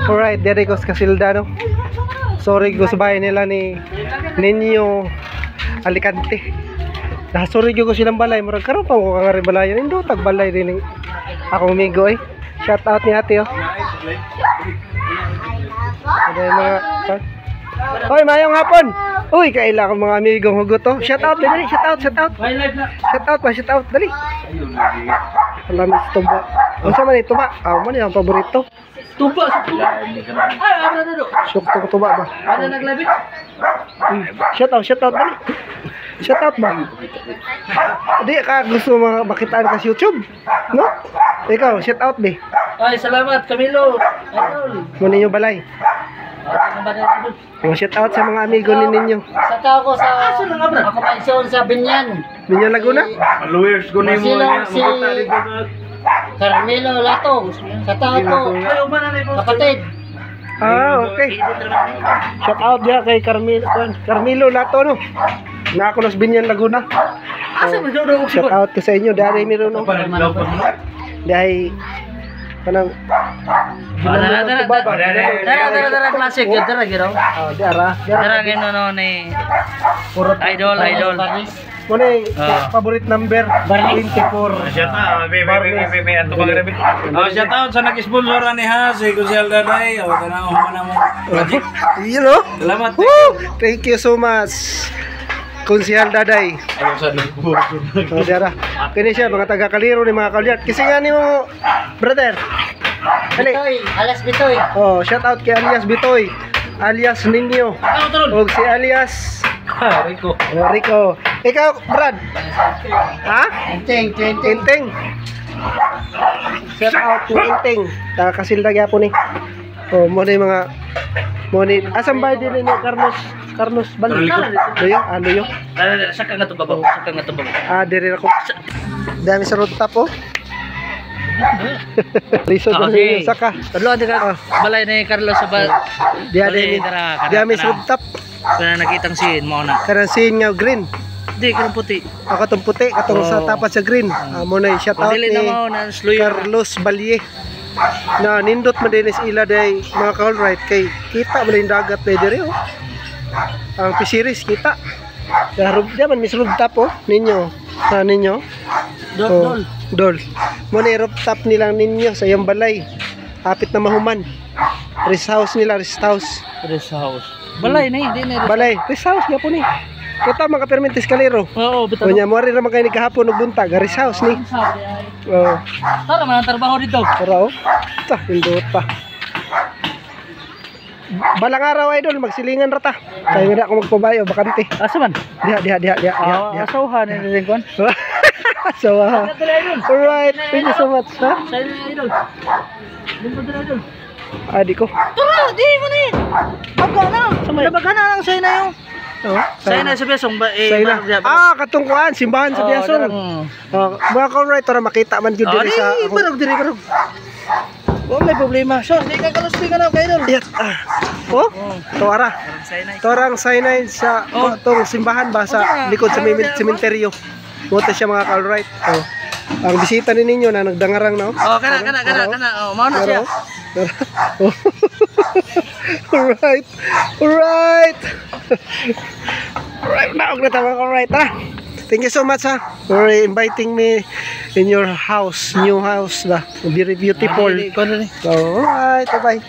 Alright, dere ko sa Casilda, no? Sorry ko sa bahay nila ni Ninyo Alicante. Sorry ko silang balay. Murag karon pa ko nga rin balayan. Indo tag balay din akong amigo eh. Shout out ni ate oh. Ada mga Hoy, mayong hapon. Uy, kaila ko mga amigong hugot to. Shout out dali, shout out. Shout out dali. Salamat sa tuba. Unsa man ito ba? Man yung paborito. Tuba. Ay, abra na do. Syok to tuba ba? Ada naglabit. Shout out dali. Shout out ba? Di ka gusto makitaan ka sa YouTube, no? Ikaw, shout out be. Ay, salamat Camilo. Idol. Muna yung balay. Shout out sa mga amigo ni ninyo. Sa tao ko sa ako paison sa Binyan. Binyan Laguna? Followers ko na mo. Si Carmelo Lato. Sa tao ko. Kapatid. Okay. Shout out dia kay Carmelo Lato no. Na ako nas Binyan Laguna. Shout out ko sa inyo dari miro no. Dahil kanang Dara klasik gyud dara gyud. Dara gino ni idol. Muna favorite number 24. Shout out, ato pa grabe. Shout out sa nag-sponsor ni ha si Kusial Daday. Kana humana mo project. You know? Salamat. Thank you so much. Kunsihal Daday. Ayaw sa nagbuo. Dara. Kini siya mga taga Kaliro ni mga kalyat. Kasi nga ni mo brother. Bitoy, alias Bitoy. Shout out kay alias Bitoy. Alias Ninyo. Og si alias Rico. Ikaw, Brad. Ha? Inteng. Shout out to Inteng. Taga Casilda gyapon ni. Mo na mga asam bay din ni Carlos Balik. Loyo. Saka nga to babaw. Diri ako. Dami sa road top oh. Lisod na saka. Kadlo di ka balay ni Carlos sa Dia may road top. Kana nakitang scene mo na. Karang scene nga green. Di kanang puti. Katong puti, katong sa tapat sa green. Mo na shout out ni Carlos Balye. Na nindot man din ila day mga ka-alright kay kita man din dagat na diri oh. Ang fisheries kita. Darub man mis rooftop oh ninyo. Sa ninyo. Dol. Mo na rooftop nilang ninyo sa iyang balay. Hapit na mahuman. Rest house. Balay na di na. Balay, rest house nga po ni. Kita mga permintis Kaliro. Oo, bitaw. Kunya mo rin naman kayo ni kahapon og buntag, rest house ni. Tara man trabaho dito. Tara oh. Indot pa. Balang araw idol magsilingan ra ta. Kay wala ako magpabayo bakante. Asa man? Diha. Asawahan ni rin kon. Asawahan. Alright, thank you so much ha. Sa idol. Idol. Adi ko. Tara, di mo ni. Baga na. Nabagana lang say na yung. Say na sa Biasong katungkuan simbahan sa Biasong. Mga ka-alright para makita man jud diri sa barog. Wala problema. So, di ka kalusti ka na kay idol. Torang Sinai sa tong simbahan ba sa likod sa sementeryo. Moto siya mga ka-alright. Ang bisita ninyo na nagdangarang no. Kana. Mao na siya. Alright. Naog na tama alright ha. Thank you so much ha for inviting me in your house, new house ba. Very beautiful. Alright, bye.